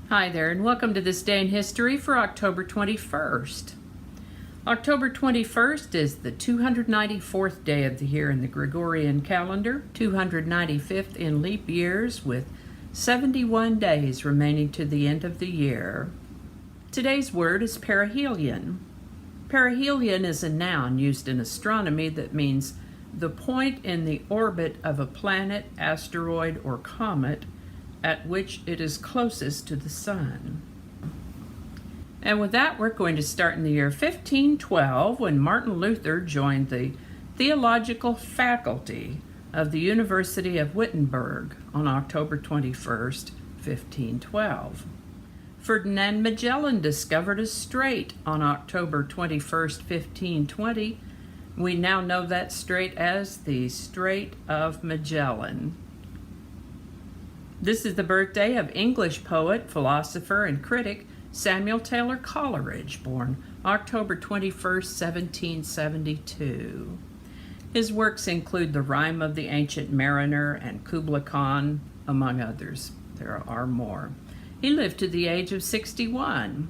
Hi there, and welcome to this day in history for October 21st. October 21st is the 294th day of the year in the Gregorian calendar, 295th in leap years, with 71 days remaining to the end of the year. Today's word is perihelion. Perihelion is a noun used in astronomy that means the point in the orbit of a planet, asteroid, or comet at which it is closest to the sun. And with that, we're going to start in the year 1512 when Martin Luther joined the theological faculty of the University of Wittenberg on October 21st, 1512. Ferdinand Magellan discovered a strait on October 21st, 1520. We now know that strait as the Strait of Magellan. This is the birthday of English poet, philosopher, and critic Samuel Taylor Coleridge, born October 21st, 1772. His works include The Rime of the Ancient Mariner and Kubla Khan, among others. There are more. He lived to the age of 61.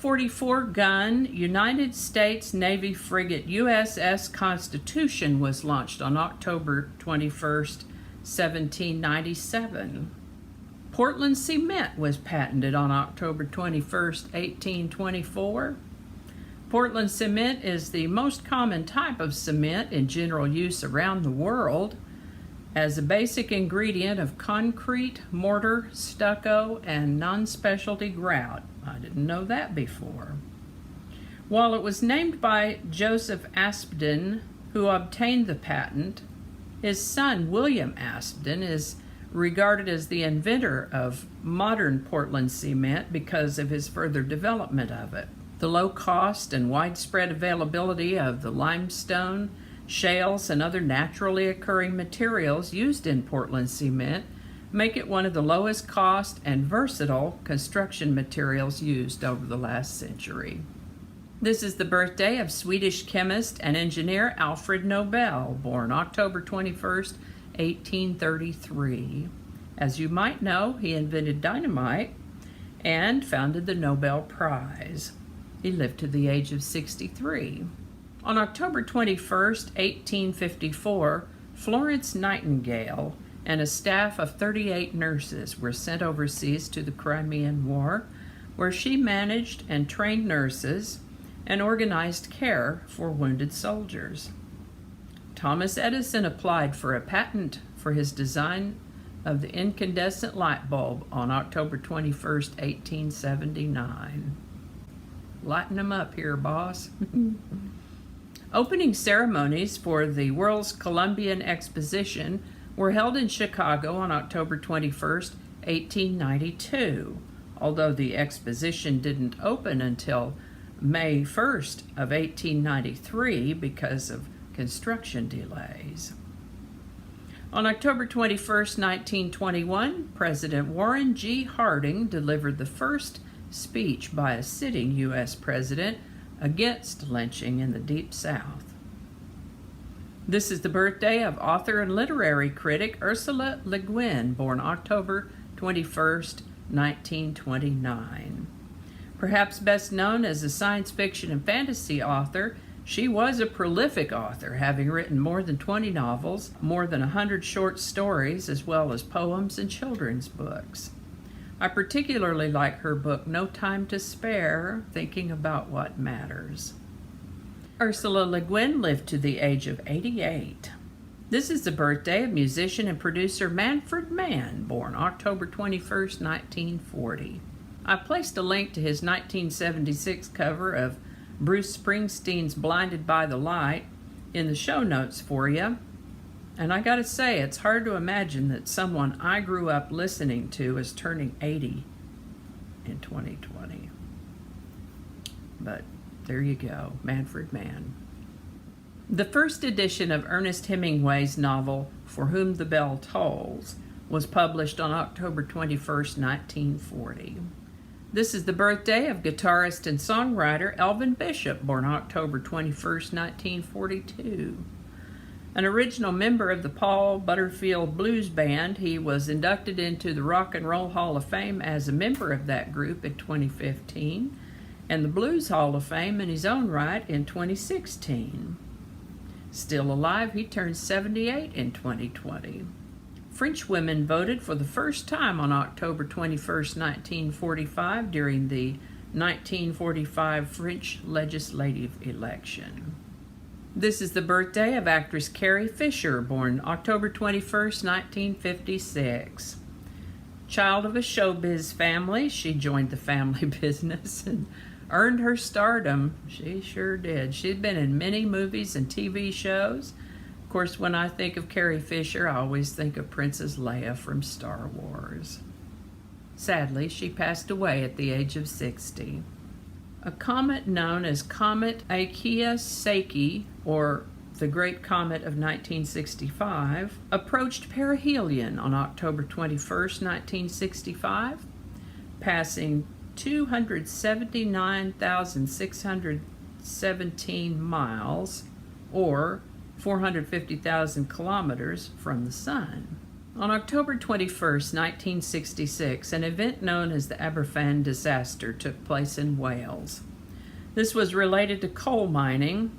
44-gun United States Navy frigate USS Constitution was launched on October 21st, 1797. Portland cement was patented on October 21st, 1824. Portland cement is the most common type of cement in general use around the world as a basic ingredient of concrete, mortar, stucco, and non-specialty grout. I didn't know that before. While it was named by Joseph Aspdin, who obtained the patent, his son William Aspdin is regarded as the inventor of modern Portland cement because of his further development of it. The low cost and widespread availability of the limestone, shales, and other naturally occurring materials used in Portland cement make it one of the lowest cost and versatile construction materials used over the last century. This is the birthday of Swedish chemist and engineer Alfred Nobel, born October 21st, 1833. As you might know, he invented dynamite and founded the Nobel Prize. He lived to the age of 63. On October 21st, 1854, Florence Nightingale and a staff of 38 nurses were sent overseas to the Crimean War, where she managed and trained nurses and organized care for wounded soldiers. Thomas Edison applied for a patent for his design of the incandescent light bulb on October 21st, 1879. Lighten them up here, boss. Opening ceremonies for the World's Columbian Exposition were held in Chicago on October 21st, 1892, although the exposition didn't open until May 1st of 1893 because of construction delays. On October 21st, 1921, President Warren G. Harding delivered the first speech by a sitting U.S. president against lynching in the Deep South. This is the birthday of author and literary critic Ursula Le Guin, born October 21st, 1929. Perhaps best known as a science fiction and fantasy author, she was a prolific author, having written more than 20 novels, more than 100 short stories, as well as poems and children's books. I particularly like her book, No Time to Spare, Thinking About What Matters. Ursula Le Guin lived to the age of 88. This is the birthday of musician and producer Manfred Mann, born October 21st, 1940. I placed a link to his 1976 cover of Bruce Springsteen's Blinded by the Light in the show notes for you. And I gotta say, it's hard to imagine that someone I grew up listening to is turning 80 in 2020. But there you go, Manfred Mann. The first edition of Ernest Hemingway's novel, For Whom the Bell Tolls, was published on October 21st, 1940. This is the birthday of guitarist and songwriter Elvin Bishop, born October 21st, 1942. An original member of the Paul Butterfield Blues Band, he was inducted into the Rock and Roll Hall of Fame as a member of that group in 2015, and the Blues Hall of Fame in his own right in 2016. Still alive, he turned 78 in 2020. French women voted for the first time on October 21st, 1945 during the 1945 French legislative election. This is the birthday of actress Carrie Fisher, born October 21st, 1956. Child of a showbiz family, she joined the family business and earned her stardom. She sure did. She'd been in many movies and TV shows. Of course, when I think of Carrie Fisher, I always think of Princess Leia from Star Wars. Sadly, she passed away at the age of 60. A comet known as Comet Ikea-Seiki, or the Great Comet of 1965, approached perihelion on October 21st, 1965, passing 279,617 miles, or 450,000 kilometers from the Sun. On October 21st, 1966, an event known as the Aberfan disaster took place in Wales. This was related to coal mining.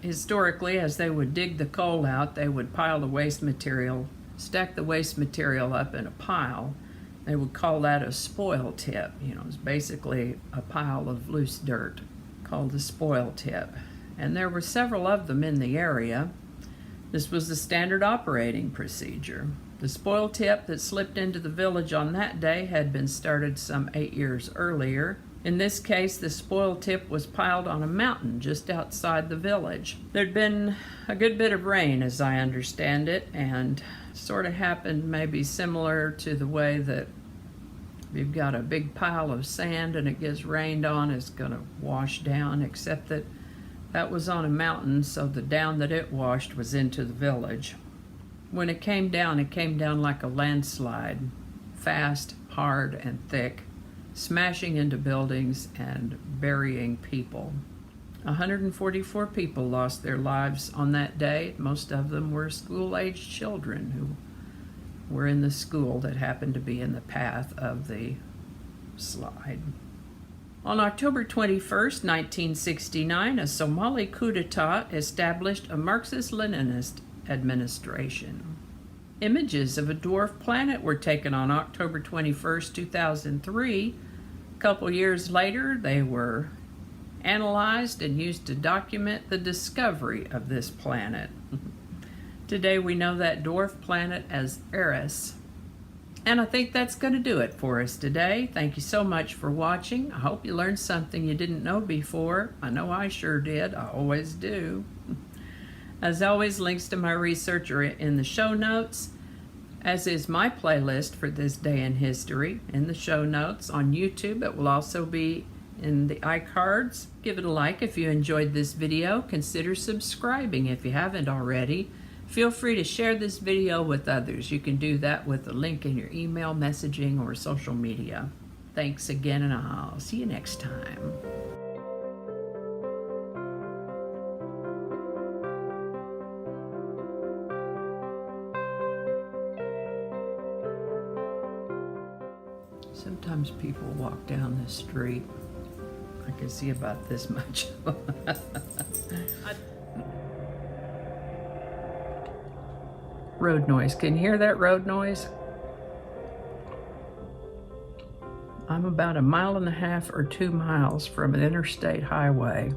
Historically, as they would dig the coal out, they would pile the waste material, stack the waste material up in a pile. They would call that a spoil tip. It's basically a pile of loose dirt called a spoil tip. And there were several of them in the area. This was the standard operating procedure. The spoil tip that slipped into the village on that day had been started some 8 years earlier. In this case, the spoil tip was piled on a mountain just outside the village. There'd been a good bit of rain, as I understand it, and sort of happened maybe similar to the way that you've got a big pile of sand and it gets rained on, it's going to wash down, except that that was on a mountain, so the down that it washed was into the village. When it came down like a landslide, fast, hard, and thick, smashing into buildings and burying people. 144 people lost their lives on that day. Most of them were school-aged children who were in the school that happened to be in the path of the slide. On October 21st, 1969, a Somali coup d'etat established a Marxist-Leninist administration. Images of a dwarf planet were taken on October 21st, 2003. A couple years later, they were analyzed and used to document the discovery of this planet. Today we know that dwarf planet as Eris. And I think that's going to do it for us today. Thank you so much for watching. I hope you learned something you didn't know before. I know I sure did. I always do. As always, links to my research are in the show notes, as is my playlist for this day in history in the show notes on YouTube. It will also be in the iCards. Give it a like if you enjoyed this video. Consider subscribing if you haven't already. Feel free to share this video with others. You can do that with a link in your email, messaging, or social media. Thanks again, and I'll see you next time. Sometimes people walk down this street. I can see about this much. Road noise. Can you hear that road noise? I'm about 1.5 miles or 2 miles from an interstate highway.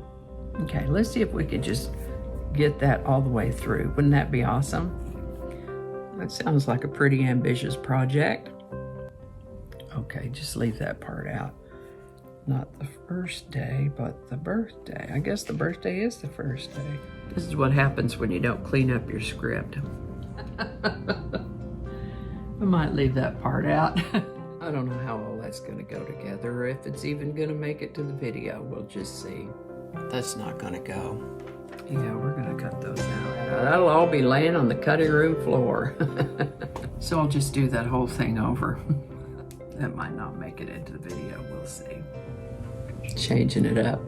Okay, let's see if we could just get that all the way through. Wouldn't that be awesome? That sounds like a pretty ambitious project. Okay, just leave that part out. Not the first day, but the birthday. I guess the birthday is the first day. This is what happens when you don't clean up your script. I might leave that part out. I don't know how all that's going to go together, or if it's even going to make it to the video. We'll just see. That's not going to go. Yeah, we're going to cut those out. That'll all be laying on the cutting room floor. So I'll just do that whole thing over. That might not make it into the video. We'll see. Changing it up.